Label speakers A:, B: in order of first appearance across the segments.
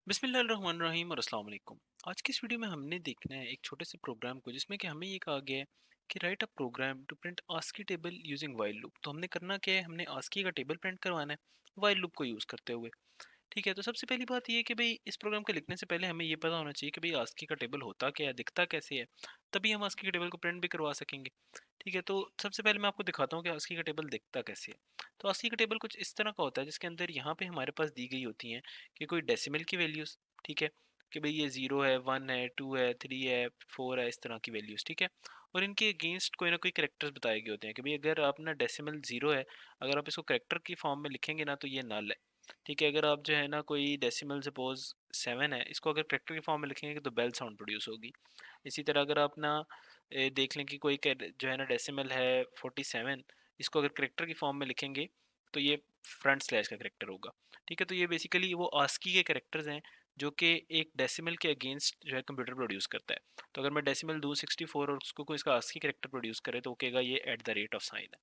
A: बिस्मिल्लाहिर्रहमानिर्रहीम और अस्सलाम वालेकुम। आज की इस वीडियो में हमने देखना है एक छोटे से प्रोग्राम को जिसमें कि हमें ये कहा गया है कि write a program to print ASCII table using while loop. तो हमने करना क्या है, हमने आस्की का टेबल प्रिंट करवाना है वाइल लूप को यूज़ करते हुए। ठीक है, तो सबसे पहली बात ये है कि भाई इस प्रोग्राम को लिखने से पहले हमें ये पता होना चाहिए कि भाई आस्की का टेबल होता क्या है, दिखता कैसे है, तभी हम आस्की के टेबल को प्रिंट भी करवा सकेंगे। ठीक है, तो सबसे पहले मैं आपको दिखाता हूँ कि आस्की का टेबल दिखता कैसे है। तो आस्की का टेबल कुछ इस तरह का होता है जिसके अंदर यहाँ पे हमारे पास दी गई होती हैं कि कोई डेसिमल की वैल्यूज़। ठीक है, कि भाई ये 0 है, 1 है, 2 है, 3 है, 4 है, इस तरह की वैल्यूज़। ठीक है, और इनके अगेंस्ट कोई ना कोई करेक्टर्स बताए गए होते हैं कि भाई अगर अपना डेसिमल 0 है, अगर आप इसको करेक्टर की फॉर्म में लिखेंगे ना तो ये नल है। ठीक है, अगर आप जो है ना कोई डेसिमल सपोज 7 है, इसको अगर करेक्टर की फॉर्म में लिखेंगे तो बेल साउंड प्रोड्यूस होगी। इसी तरह अगर आप ना देख लें कि कोई जो है ना डेसिमल है 47, इसको अगर करेक्टर की फॉर्म में लिखेंगे तो ये फ्रंट स्लैश का करेक्टर होगा। ठीक है, तो ये बेसिकली वो आस्की के करेक्टर्स हैं जो कि एक डेसिमल के अगेंस्ट जो है कंप्यूटर प्रोड्यूस करता है। तो अगर मैं डेसिमल दूँ 64 और उसको कोई इसका आस्की करेक्टर प्रोड्यूस करे तो वो कहेगा ये at the rate of sine है।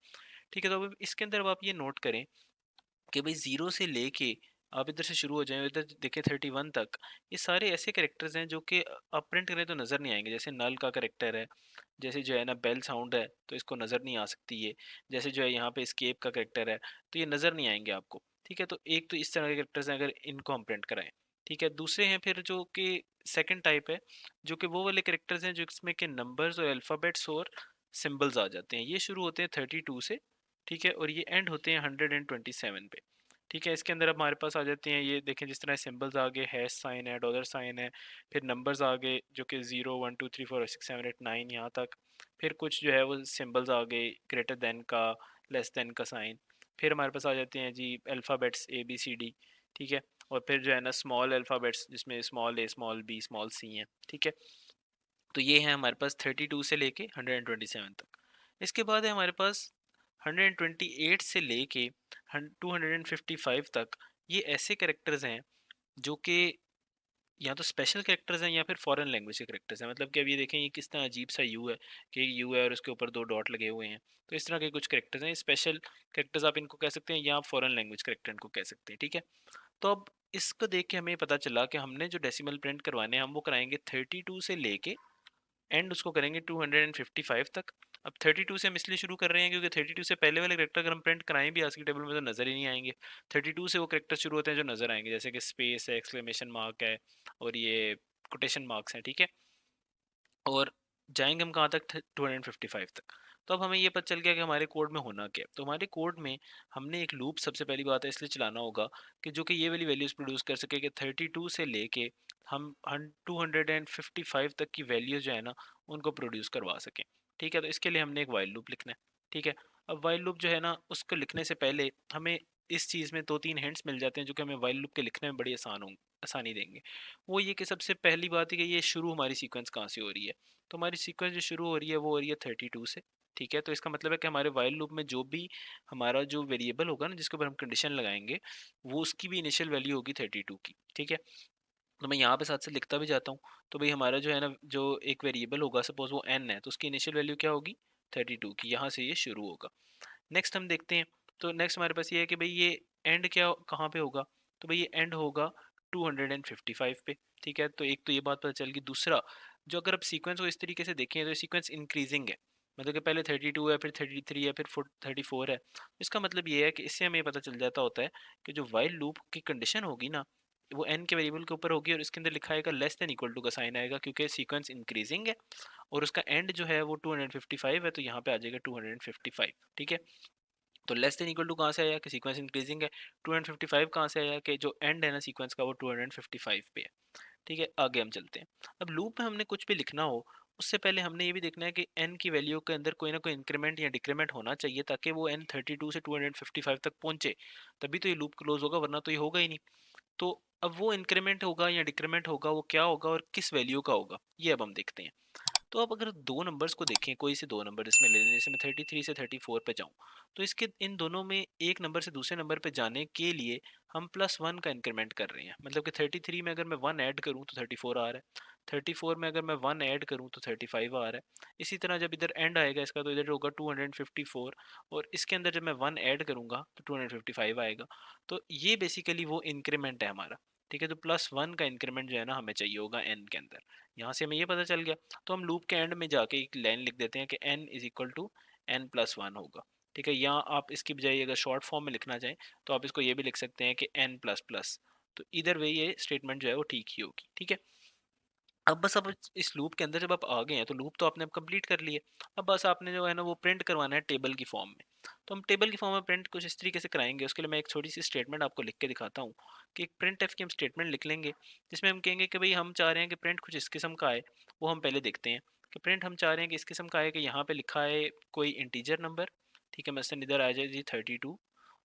A: ठीक है, तो अब इसके अंदर अब आप ये नोट करें कि भाई ज़ीरो से लेके आप इधर से शुरू हो जाएं इधर देखें 31 तक, ये सारे ऐसे करेक्टर्स हैं जो कि आप प्रिंट करें तो नज़र नहीं आएंगे। जैसे नल का करेक्टर है, जैसे जो है ना बेल साउंड है तो इसको नज़र नहीं आ सकती ये, जैसे जो है यहाँ पे स्केप का करेक्टर है तो ये नज़र नहीं आएंगे आपको। ठीक है, तो एक तो इस तरह के करेक्टर्स हैं अगर इनको हम प्रिंट कराएं। ठीक है, दूसरे हैं फिर जो कि सेकंड टाइप है, जो कि वो वाले करेक्टर्स हैं जो इसमें के नंबर्स और अल्फ़ाबेट्स और सिंबल्स आ जाते हैं। ये शुरू होते हैं 32 से। ठीक है, और ये एंड होते हैं 127 पे। ठीक है, इसके अंदर अब हमारे पास आ जाते हैं, ये देखें जिस तरह सिंबल्स आ गए, हैश साइन है, डॉलर साइन है, फिर नंबर्स आ गए जो कि 0 1 2 3 4 6 7 8 9 यहाँ तक। फिर कुछ जो है वो सिंबल्स आ गए ग्रेटर देन का, लेस देन का साइन। फिर हमारे पास आ जाते हैं जी अल्फ़ाबेट्स ABCD। ठीक है, और फिर जो है ना स्मॉल अल्फ़ाबेट्स जिसमें स्मॉल ए, स्मॉल बी, स्मॉल सी हैं। ठीक है, तो ये है हमारे पास 32 से लेके 127 तक। इसके बाद है हमारे पास 128 से लेके 255 तक। ये ऐसे करेक्टर्स हैं जो कि या तो स्पेशल कैरेक्टर्स हैं या फिर फॉरेन लैंग्वेज के करेक्टर्स हैं। मतलब कि अब ये देखें ये किस तरह अजीब सा यू है कि यू है और उसके ऊपर दो डॉट लगे हुए हैं। तो इस तरह के कुछ करेक्टर्स हैं, स्पेशल करेक्टर्स आप इनको कह सकते हैं या आप फॉरेन लैंग्वेज करेक्टर इनको कह सकते हैं। ठीक है, तो अब इसको देख के हमें पता चला कि हमने जो डेसिमल प्रिंट करवाने हैं हम वो कराएंगे 32 से लेके एंड उसको करेंगे 255 तक। अब 32 से हम इसलिए शुरू कर रहे हैं क्योंकि 32 से पहले वाले करेक्टर अगर हम प्रिंट कराएं भी आज की टेबल में तो नज़र ही नहीं आएंगे। 32 से वो करेक्टर शुरू होते हैं जो नज़र आएंगे, जैसे कि स्पेस है, एक्सक्लेमेशन मार्क है और ये कोटेशन मार्क्स हैं। ठीक है, और जाएंगे हम कहाँ तक, 255 तक। तो अब हमें ये पता चल गया कि हमारे कोड में होना क्या है। तो हमारे कोड में हमने एक लूप सबसे पहली बात है इसलिए चलाना होगा कि जो कि ये वाली वैल्यूज़ प्रोड्यूस कर सके कि 32 से लेके हम 255 तक की वैल्यूज़ जो है ना उनको प्रोड्यूस करवा सकें। ठीक है, तो इसके लिए हमने एक वाइल लूप लिखना है। ठीक है, अब वाइल लूप जो है ना उसको लिखने से पहले हमें इस चीज़ में दो तीन हिंट्स मिल जाते हैं जो कि हमें वाइल लूप के लिखने में बड़ी आसानी देंगे। वो ये कि सबसे पहली बात है कि ये शुरू हमारी सीक्वेंस कहाँ से हो रही है। तो हमारी सीक्वेंस जो शुरू हो रही है वो हो रही है 32 से। ठीक है, तो इसका मतलब है कि हमारे वाइल लूप में जो भी हमारा जो वेरिएबल होगा ना जिसके ऊपर हम कंडीशन लगाएंगे वो उसकी भी इनिशियल वैल्यू होगी 32 की। ठीक है, तो मैं यहाँ पे साथ से लिखता भी जाता हूँ। तो भाई हमारा जो है ना जो एक वेरिएबल होगा सपोज वो n है तो उसकी इनिशियल वैल्यू क्या होगी 32 की, यहाँ से ये शुरू होगा। नेक्स्ट हम देखते हैं, तो नेक्स्ट हमारे पास ये है कि भाई ये एंड क्या कहाँ पे होगा। तो भाई ये एंड होगा 255 पे। ठीक है, तो एक तो ये बात पता चल गई। दूसरा, जो अगर आप सीक्वेंस को इस तरीके से देखें तो सीक्वेंस इंक्रीजिंग है, मतलब कि पहले 32 है, फिर 33 है, फिर 34 है। इसका मतलब ये है कि इससे हमें पता चल जाता होता है कि जो वाइल लूप की कंडीशन होगी ना वो एन के वेरिएबल के ऊपर होगी और इसके अंदर लिखा आएगा लेस देन इक्वल टू का साइन आएगा क्योंकि सीक्वेंस इंक्रीजिंग है और उसका एंड जो है वो 255 है तो यहाँ पे आ जाएगा 255। ठीक है, तो लेस देन इक्वल टू कहाँ से आया कि सीक्वेंस इंक्रीजिंग है। 255 कहाँ से आया कि जो एंड है ना सीक्वेंस का वो 255 पे है। ठीक है, आगे हम चलते हैं। अब लूप में हमने कुछ भी लिखना हो उससे पहले हमने ये भी देखना है कि n की वैल्यू के अंदर कोई ना कोई इंक्रीमेंट या डिक्रीमेंट होना चाहिए ताकि वो n 32 से 255 तक पहुंचे, तभी तो ये लूप क्लोज होगा, वरना तो ये होगा ही नहीं। तो अब वो इंक्रीमेंट होगा या डिक्रीमेंट होगा वो क्या होगा और किस वैल्यू का होगा ये अब हम देखते हैं। तो आप अगर दो नंबर्स को देखें, कोई से दो नंबर इसमें ले लें, जैसे मैं 33 से 34 पे जाऊं, तो इसके इन दोनों में एक नंबर से दूसरे नंबर पे जाने के लिए हम +1 का इंक्रीमेंट कर रहे हैं। मतलब कि 33 में अगर मैं 1 ऐड करूं तो 34 आ रहा है, 34 में अगर मैं 1 ऐड करूं तो 35 आ रहा है। इसी तरह जब इधर एंड आएगा इसका तो इधर होगा 254 और इसके अंदर जब मैं 1 ऐड करूंगा तो 255 आएगा। तो ये बेसिकली वो इंक्रीमेंट है हमारा। ठीक है, तो +1 का इंक्रीमेंट जो है ना हमें चाहिए होगा n के अंदर। यहाँ से हमें ये पता चल गया, तो हम लूप के एंड में जाके एक लाइन लिख देते हैं कि n is equal to n+1 होगा। ठीक है, या आप इसकी बजाय अगर शॉर्ट फॉर्म में लिखना चाहें तो आप इसको ये भी लिख सकते हैं कि n++। तो इधर वे ये स्टेटमेंट जो है वो ठीक ही होगी। ठीक है, अब बस अब इस लूप के अंदर जब आप आ गए हैं तो लूप तो आपने अब कंप्लीट कर लिया। अब बस आपने जो है ना वो प्रिंट करवाना है टेबल की फॉर्म में। तो हम टेबल की फॉर्म में प्रिंट कुछ इस तरीके से कराएंगे। उसके लिए मैं एक छोटी सी स्टेटमेंट आपको लिख के दिखाता हूँ कि एक प्रिंट एफ की हम स्टेटमेंट लिख लेंगे, जिसमें हम कहेंगे कि भाई हम चाह रहे हैं कि प्रिंट कुछ इस किस्म का आए। वो हम पहले देखते हैं कि प्रिंट हम चाह रहे हैं कि इस किस्म का आए कि यहाँ पे लिखा है कोई इंटीजर नंबर। ठीक है, मसलन इधर आ जाए जी 32,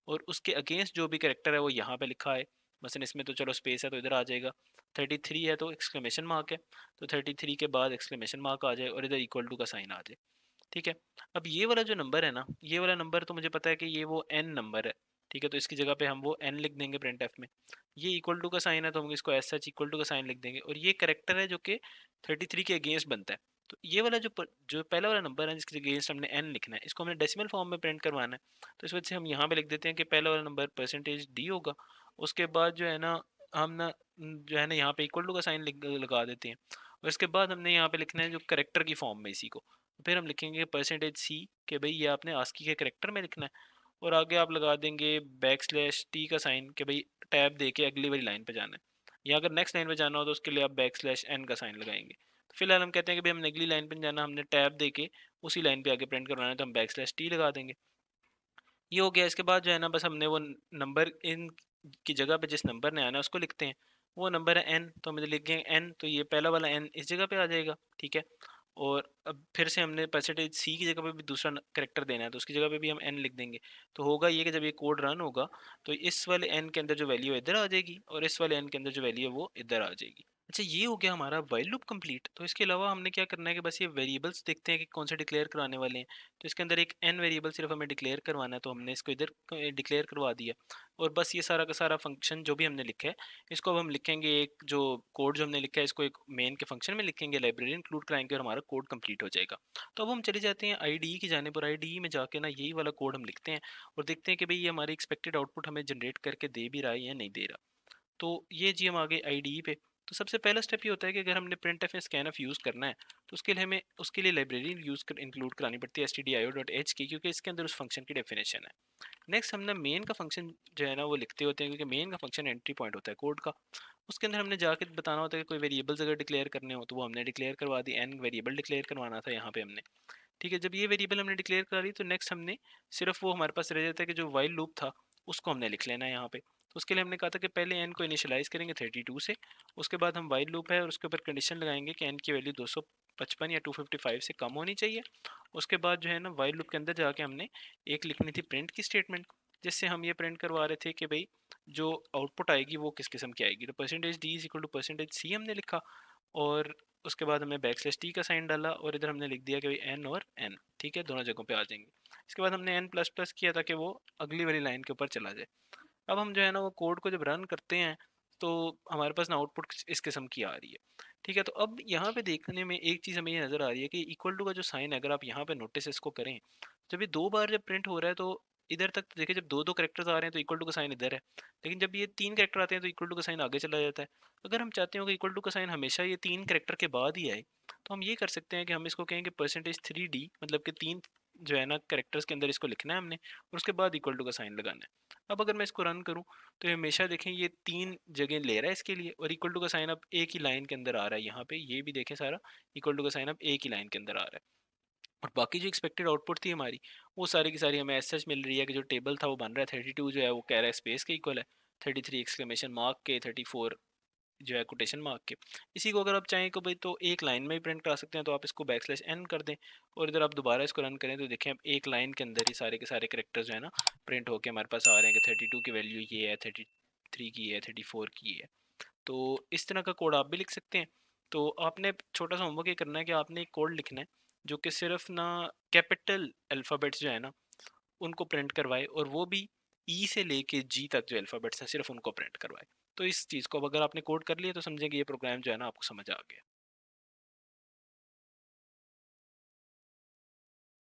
A: और उसके अगेंस्ट जो भी करेक्टर है वो यहाँ पे लिखा है। मसलन इसमें तो चलो स्पेस है तो इधर आ जाएगा। 33 है तो एक्सक्लेमेशन मार्क है, तो 33 के बाद एक्सक्लेमेशन मार्क आ जाए और इधर इक्वल टू का साइन आ जाए। ठीक है, अब ये वाला जो नंबर है ना, ये वाला नंबर तो मुझे पता है कि ये वो n नंबर है। ठीक है, तो इसकी जगह पे हम वो n लिख देंगे प्रिंट एफ में। ये इक्वल टू का साइन है तो हम इसको एज सच इक्वल टू का साइन लिख देंगे, और ये करेक्टर है जो कि 33 के अगेंस्ट बनता है। तो ये वाला जो पहला वाला नंबर है जिसके अगेंस्ट हमने n लिखना है, इसको हमने डेसिमल फॉर्म में प्रिंट करवाना है। तो इस वजह से हम यहाँ पे लिख देते हैं कि पहला वाला नंबर %d होगा। उसके बाद जो है ना हम ना जो है ना यहाँ पे इक्वल टू का साइन लगा देते हैं, और इसके बाद हमने यहाँ पे लिखना है जो करेक्टर की फॉर्म में इसी को। फिर हम लिखेंगे %c कि भाई ये आपने आस्की के करेक्टर में लिखना है, और आगे आप लगा देंगे \t का साइन कि भाई टैब दे के अगली वाली लाइन पे जाना है, या अगर नेक्स्ट लाइन पे जाना हो तो उसके लिए आप \n का साइन लगाएंगे। तो फिलहाल हम कहते हैं कि भाई हमने अगली लाइन पे जाना, हमने टैब दे के उसी लाइन पे आगे प्रिंट करवाना है, तो हम \t लगा देंगे। ये हो गया। इसके बाद जो है ना बस हमने वो नंबर इन की जगह पे जिस नंबर ने आना है उसको लिखते हैं। वो नंबर है n, तो हम इधर लिखेंगे n, तो ये पहला वाला n इस जगह पे आ जाएगा। ठीक है, और अब फिर से हमने %c की जगह पे भी दूसरा करेक्टर देना है, तो उसकी जगह पे भी हम n लिख देंगे। तो होगा ये कि जब ये कोड रन होगा तो इस वाले n के अंदर जो वैल्यू है इधर आ जाएगी, और इस वाले n के अंदर जो वैल्यू है वो इधर आ जाएगी। अच्छा, ये हो गया हमारा वाइल लूप कंप्लीट। तो इसके अलावा हमने क्या करना है कि बस ये वेरिएबल्स देखते हैं कि कौन से डिक्लेयर कराने वाले हैं। तो इसके अंदर एक n वेरिएबल सिर्फ हमें डिक्लेयर करवाना है, तो हमने इसको इधर डिक्लेयर करवा दिया। और बस ये सारा का सारा फंक्शन जो भी हमने लिखा है, इसको अब हम लिखेंगे, एक जो कोड जो हमने लिखा है इसको एक मेन के फंक्शन में लिखेंगे, लाइब्रेरी इंक्लूड कराएंगे, और हमारा कोड कंप्लीट हो जाएगा। तो अब हम चले जाते हैं IDE की जाने पर। IDE में जाके ना यही वाला कोड हम लिखते हैं, और देखते हैं कि भाई ये हमारी एक्सपेक्टेड आउटपुट हमें जनरेट करके दे भी रहा है या नहीं दे रहा। तो ये जी हम आ गए IDE पे। तो सबसे पहला स्टेप ये होता है कि अगर हमने printf या scanf यूज़ करना है तो उसके लिए हमें उसके लिए लाइब्रेरी यूज़ कर इंक्लूड करानी पड़ती है stdio.h की, क्योंकि इसके अंदर उस फंक्शन की डेफिनेशन है। नेक्स्ट हमने मेन का फंक्शन जो है ना वो लिखते होते हैं, क्योंकि मेन का फंक्शन एंट्री पॉइंट होता है कोड का। उसके अंदर हमने जाके बताना होता है कि कोई वेरिएबल्स अगर डिक्लेयर करने हो तो वो हमने डिक्लेयर करवा दी। n वेरिएबल डिक्लेयर करवाना था यहाँ पे हमने। ठीक है, जब ये वेरिएबल हमने डिक्लेयर करा ली तो नेक्स्ट हमने सिर्फ वो हमारे पास रह जाता है कि जो वाइल लूप था उसको हमने लिख लेना है यहाँ पे। तो उसके लिए हमने कहा था कि पहले n को इनिशियलाइज करेंगे 32 से, उसके बाद हम वाइल लूप है और उसके ऊपर कंडीशन लगाएंगे कि n की वैल्यू 255 या 255 से कम होनी चाहिए। उसके बाद जो है ना वाइल लूप के अंदर जाके हमने एक लिखनी थी प्रिंट की स्टेटमेंट, जिससे हम ये प्रिंट करवा रहे थे कि भाई जो आउटपुट आएगी वो किस किस्म की आएगी। तो %d is equal to %c हमने लिखा, और उसके बाद हमने \t का साइन डाला, और इधर हमने लिख दिया कि भाई n और n, ठीक है, दोनों जगहों पे आ जाएंगे। इसके बाद हमने n++ किया ताकि वो अगली वाली लाइन के ऊपर चला जाए। अब हम जो है ना वो कोड को जब रन करते हैं तो हमारे पास ना आउटपुट इस किस्म की आ रही है। ठीक है, तो अब यहाँ पे देखने में एक चीज़ हमें ये नज़र आ रही है कि इक्वल टू का जो साइन है, अगर आप यहाँ पे नोटिस इसको करें, जब ये दो बार जब प्रिंट हो रहा है तो इधर तक तो देखिए, जब दो दो करेक्टर्स आ रहे हैं तो इक्वल टू का साइन इधर है, लेकिन जब ये तीन करेक्टर आते हैं तो इक्वल टू का साइन आगे चला जाता है। अगर हम चाहते हो कि इक्वल टू का साइन हमेशा ये तीन करेक्टर के बाद ही आए, तो हम ये कर सकते हैं कि हम इसको कहेंगे %3d, मतलब कि तीन जो है ना करेक्टर्स के अंदर इसको लिखना है हमने, और उसके बाद इक्वल टू का साइन लगाना है। अब अगर मैं इसको रन करूं तो ये हमेशा देखें ये तीन जगह ले रहा है इसके लिए, और इक्वल टू का साइन अब एक ही लाइन के अंदर आ रहा है। यहाँ पे ये भी देखें सारा इक्वल टू का साइन अब एक ही लाइन के अंदर आ रहा है। और बाकी जो एक्सपेक्टेड आउटपुट थी हमारी, वो सारी की सारी हमें एज सच मिल रही है कि जो टेबल था वो बन रहा है 32 जो है वो कह रहा है स्पेस के इक्वल है, 33 एक्सक्लेमेशन मार्क के, 34 जो है कोटेशन मार्क के। इसी को अगर आप चाहें कि भाई तो एक लाइन में ही प्रिंट करा सकते हैं, तो आप इसको \n कर दें, और इधर आप दोबारा इसको रन करें तो देखें अब एक लाइन के अंदर ही सारे के सारे करेक्टर्स जो है ना प्रिंट होके हमारे पास आ रहे हैं कि 32 की वैल्यू ये है, 33 की है, 34 की है। तो इस तरह का कोड आप भी लिख सकते हैं। तो आपने छोटा सा होमवर्क ये करना है कि आपने एक कोड लिखना है जो कि सिर्फ ना कैपिटल अल्फ़ाबेट्स जो है ना उनको प्रिंट करवाए, और वो भी ई से लेके जी तक जो अल्फ़ाबेट्स हैं सिर्फ उनको प्रिंट करवाए। तो इस चीज़ को अब अगर आपने कोड कर लिया तो समझें कि ये प्रोग्राम जो है ना आपको समझ आ गया।